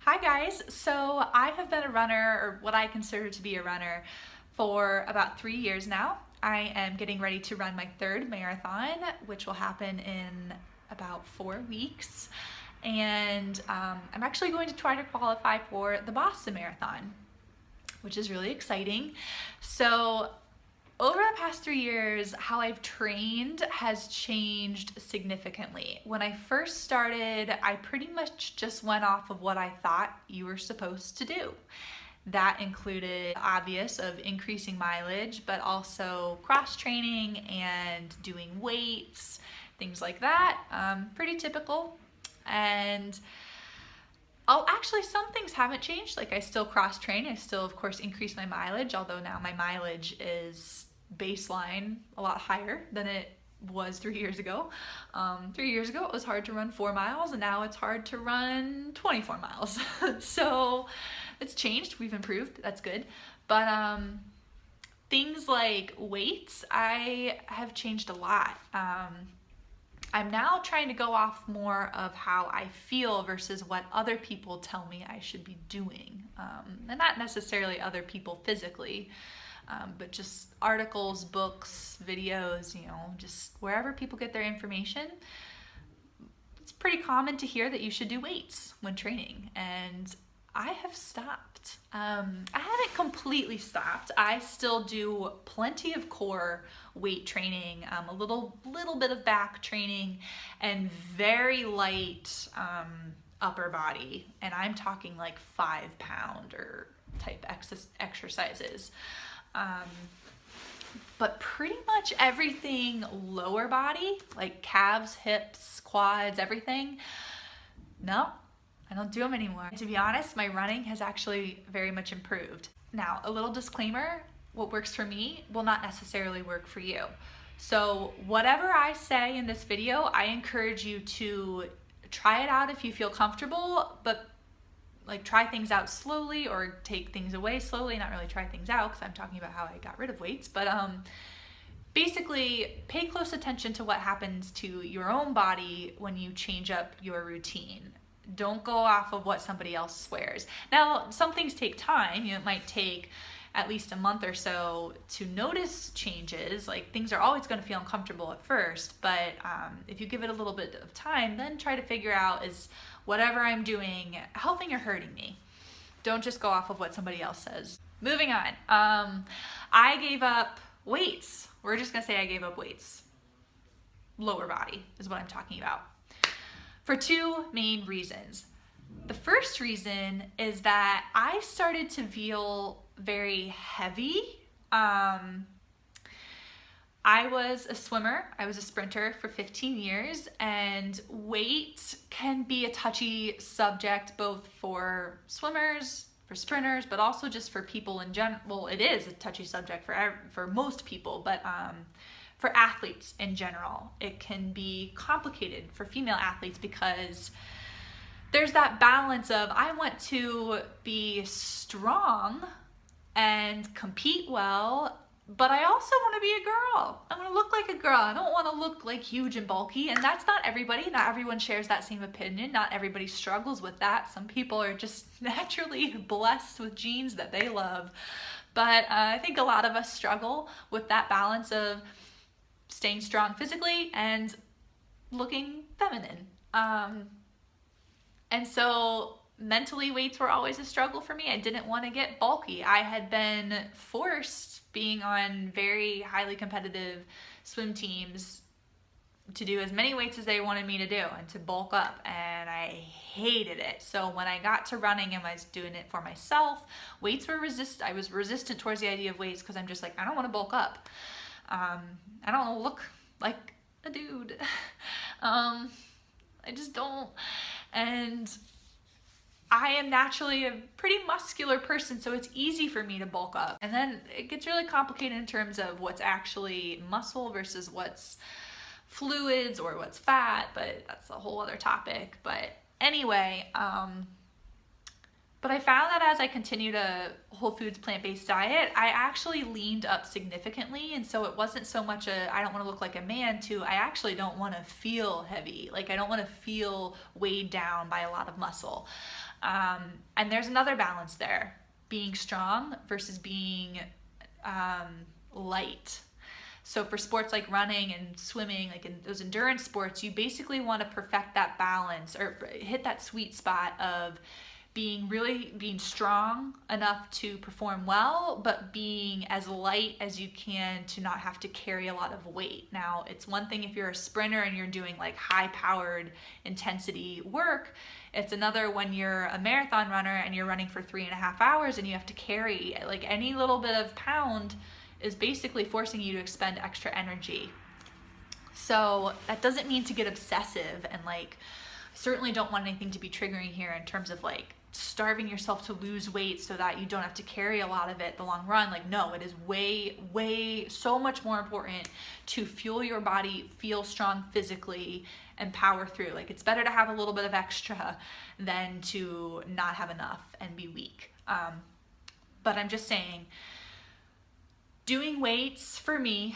Hi guys, so I have been a runner, or what I consider to be a runner, for about 3 years now. I am getting ready to run my third marathon, which will happen in about 4 weeks. And I'm actually going to try to qualify for the Boston Marathon, which is really exciting. So over the past 3 years, how I've trained has changed significantly. When I first started, I pretty much just went off of what I thought you were supposed to do. That included the obvious of increasing mileage, but also cross training and doing weights, things like that. Pretty typical. And some things haven't changed. Like I still cross train. I still, of course, increase my mileage, although now my mileage is baseline a lot higher than it was 3 years ago. 3 years ago, it was hard to run 4 miles, and now it's hard to run 24 miles. So it's changed. We've improved. That's good. But things like weights, I have changed a lot. I'm now trying to go off more of how I feel versus what other people tell me I should be doing. And not necessarily other people physically, but just articles, books, videos, just wherever people get their information. It's pretty common to hear that you should do weights when training, and I have stopped. I haven't completely stopped. I still do plenty of core weight training, a little bit of back training, and very light upper body. And I'm talking like 5-pounder type exercises. But pretty much everything lower body, like calves, hips, quads, everything, no, I don't do them anymore. To be honest, my running has actually very much improved. Now, a little disclaimer, what works for me will not necessarily work for you. So whatever I say in this video, I encourage you to try it out if you feel comfortable, but like try things out slowly or take things away slowly. Not really try things out, because I'm talking about how I got rid of weights, but basically pay close attention to what happens to your own body when you change up your routine. Don't go off of what somebody else swears. Now, some things take time. It might take at least a month or so to notice changes. Like, things are always going to feel uncomfortable at first, but if you give it a little bit of time, then try to figure out, is whatever I'm doing helping or hurting me? Don't just go off of what somebody else says. Moving on. I gave up weights. We're just going to say I gave up weights. Lower body is what I'm talking about, for two main reasons. The first reason is that I started to feel very heavy. I was a swimmer. I was a sprinter for 15 years, and weight can be a touchy subject both for swimmers, for sprinters, but also just for people in general. Well, it is a touchy subject for most people, but for athletes in general, it can be complicated for female athletes, because there's that balance of, I want to be strong and compete well, but I also want to be a girl. I want to look like a girl. I don't want to look like huge and bulky. And that's not everybody. Not everyone shares that same opinion. Not everybody struggles with that. Some people are just naturally blessed with genes that they love. But I think a lot of us struggle with that balance of staying strong physically and looking feminine. And so mentally, weights were always a struggle for me. I didn't want to get bulky. I had been forced, being on very highly competitive swim teams, to do as many weights as they wanted me to do and to bulk up, and I hated it. So when I got to running and I was doing it for myself, weights were I was resistant towards the idea of weights, because I'm just like, I don't want to bulk up. I don't want to look like a dude. I just don't. And I am naturally a pretty muscular person, so it's easy for me to bulk up. And then it gets really complicated in terms of what's actually muscle versus what's fluids or what's fat, but that's a whole other topic. But anyway, but I found that as I continued a whole foods plant-based diet, I actually leaned up significantly. And so it wasn't so much I don't want to look like a man, to I actually don't want to feel heavy. Like, I don't want to feel weighed down by a lot of muscle. And there's another balance there, being strong versus being light. So for sports like running and swimming, like in those endurance sports, you basically want to perfect that balance or hit that sweet spot of being strong enough to perform well, but being as light as you can to not have to carry a lot of weight. Now, it's one thing if you're a sprinter and you're doing like high powered intensity work. It's another when you're a marathon runner and you're running for 3.5 hours and you have to carry like any little bit of pound is basically forcing you to expend extra energy. So that doesn't mean to get obsessive, and like I certainly don't want anything to be triggering here in terms of like starving yourself to lose weight so that you don't have to carry a lot of it the long run. Like, no, it is way so much more important to fuel your body, feel strong physically, and power through. Like, it's better to have a little bit of extra than to not have enough and be weak. But I'm just saying, doing weights for me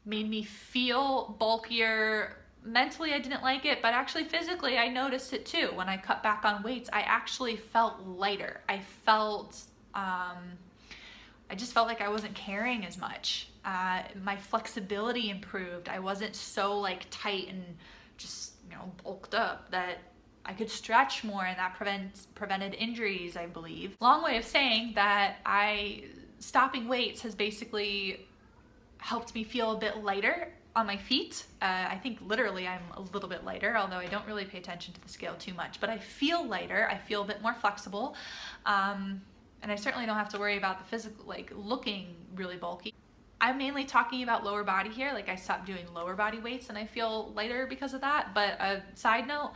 made me feel bulkier. Mentally, I didn't like it, but actually physically, I noticed it too. When I cut back on weights, I actually felt lighter. I just felt like I wasn't carrying as much. My flexibility improved. I wasn't so like tight and just, bulked up, that I could stretch more, and that prevented injuries, I believe. Long way of saying that stopping weights has basically helped me feel a bit lighter on my feet. I think literally I'm a little bit lighter, although I don't really pay attention to the scale too much, but I feel lighter. I feel a bit more flexible. And I certainly don't have to worry about the physical, like looking really bulky. I'm mainly talking about lower body here. Like, I stopped doing lower body weights and I feel lighter because of that. But a side note,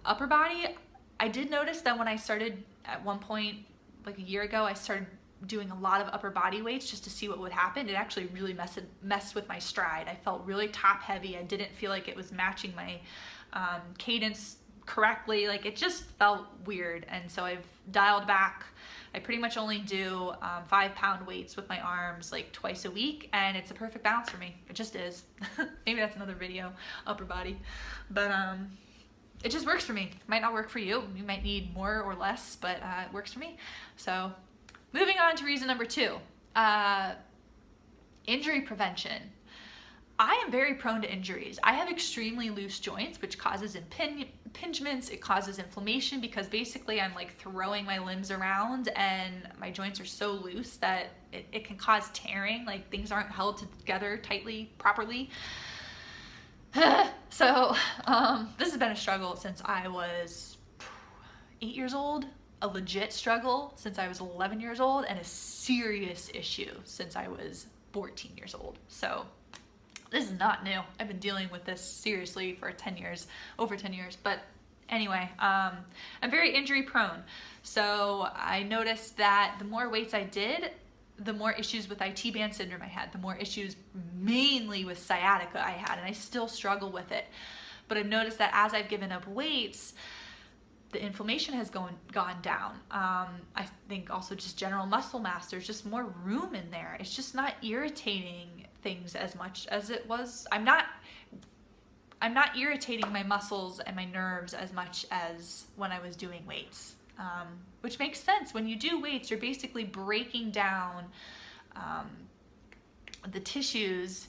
upper body, I did notice that when I started at one point, like a year ago, I started doing a lot of upper body weights just to see what would happen. It actually really messed with my stride. I felt really top heavy. I didn't feel like it was matching my cadence correctly. Like, it just felt weird. And so I've dialed back. I pretty much only do 5-pound weights with my arms like twice a week, and it's a perfect balance for me. It just is. Maybe that's another video, upper body. But it just works for me. It might not work for you. You might need more or less, but it works for me. So moving on to reason number 2, injury prevention. I am very prone to injuries. I have extremely loose joints, which causes impingements. It causes inflammation because basically I'm like throwing my limbs around and my joints are so loose that it can cause tearing. Like, things aren't held together tightly, properly. So this has been a struggle since I was 8 years old. A legit struggle since I was 11 years old, and a serious issue since I was 14 years old. So this is not new. I've been dealing with this seriously for over 10 years. But anyway, I'm very injury prone. So I noticed that the more weights I did, the more issues with IT band syndrome I had, the more issues mainly with sciatica I had, and I still struggle with it. But I've noticed that as I've given up weights, the inflammation has gone down. I think also just general muscle mass, there's just more room in there. It's just not irritating things as much as it was. I'm not irritating my muscles and my nerves as much as when I was doing weights, which makes sense. When you do weights, you're basically breaking down the tissues,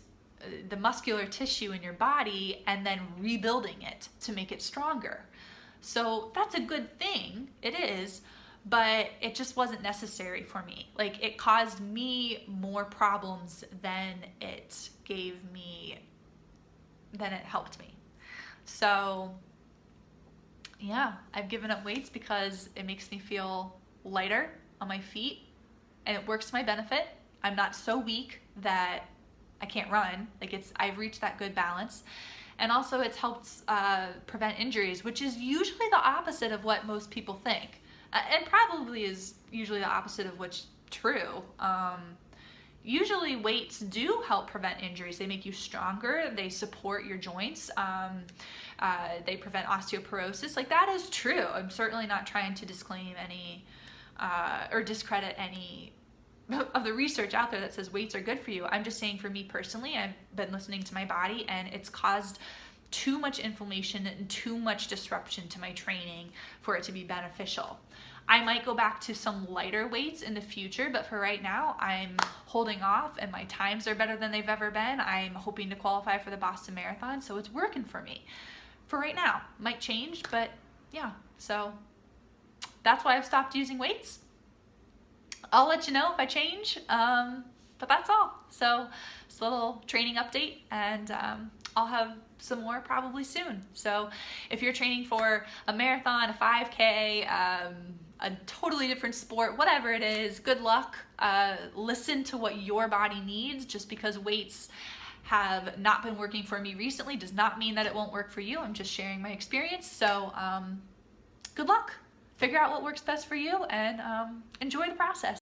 the muscular tissue in your body, and then rebuilding it to make it stronger. So that's a good thing, it is, but it just wasn't necessary for me. Like, it caused me more problems than it helped me. So yeah, I've given up weights because it makes me feel lighter on my feet, and it works to my benefit. I'm not so weak that I can't run. Like, I've reached that good balance. And also it's helped prevent injuries, which is usually the opposite of what most people think. And probably is usually the opposite of what's true. Usually weights do help prevent injuries. They make you stronger. They support your joints. They prevent osteoporosis. Like, that is true. I'm certainly not trying to disclaim any or discredit any of the research out there that says weights are good for you. I'm just saying, for me personally, I've been listening to my body, and it's caused too much inflammation and too much disruption to my training for it to be beneficial. I might go back to some lighter weights in the future, but for right now, I'm holding off and my times are better than they've ever been. I'm hoping to qualify for the Boston Marathon, so it's working for me. For right now, might change, but yeah, so that's why I've stopped using weights. I'll let you know if I change, but that's all. So it's a little training update, and I'll have some more probably soon. So if you're training for a marathon, a 5K, a totally different sport, whatever it is, good luck. Listen to what your body needs. Just because weights have not been working for me recently does not mean that it won't work for you. I'm just sharing my experience. So good luck. Figure out what works best for you, and enjoy the process.